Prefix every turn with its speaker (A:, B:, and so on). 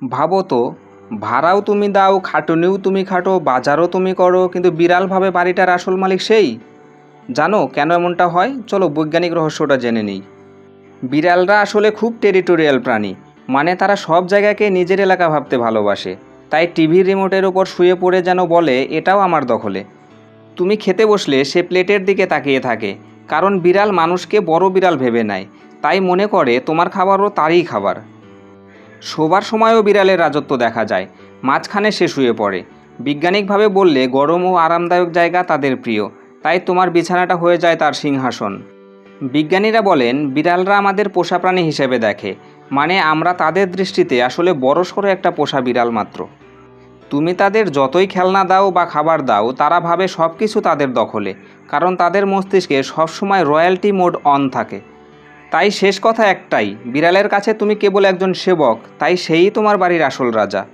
A: ভাবো তো, ভাড়াও তুমি দাও, খাটুনিও তুমি খাটো, বাজারও তুমি করো, কিন্তু বিড়ালভাবে বাড়িটার আসল মালিক সেই। জানো কেন এমনটা হয়? চলো বৈজ্ঞানিক রহস্যটা জেনে নিই। বিড়ালরা আসলে খুব টেরিটোরিয়াল প্রাণী। মানে তারা সব জায়গাকে নিজের এলাকা ভাবতে ভালোবাসে। তাই টিভির রিমোটের ওপর শুয়ে পড়ে যেন বলে, এটাও আমার দখলে। তুমি খেতে বসলে সে প্লেটের দিকে তাকিয়ে থাকে, কারণ বিড়াল মানুষকে বড় বিড়াল ভেবে নেয়। তাই মনে করে তোমার খাবারও তারই খাবার। শোবার সময়ও বিড়ালের রাজত্ব দেখা যায়। মাঝখানে সে শুয়ে পড়ে। বিজ্ঞানিকভাবে বললে গরম ও আরামদায়ক জায়গা তাদের প্রিয়। তাই তোমার বিছানাটা হয়ে যায় তার সিংহাসন। বিজ্ঞানীরা বলেন বিড়ালরা আমাদের পোষা প্রাণী হিসেবে দেখে। মানে আমরা তাদের দৃষ্টিতে আসলে বড়সড় একটা পোষা বিড়াল মাত্র। তুমি তাদের যতই খেলনা দাও বা খাবার দাও, তারা ভাবে সব কিছু তাদের দখলে। কারণ তাদের মস্তিষ্কে সবসময় রয়্যালটি মোড অন থাকে। তাই শেষ কথা একটাই, বিড়ালের কাছে তুমি কেবল একজন সেবক, তাই সেই তোমার বাড়ির আসল রাজা।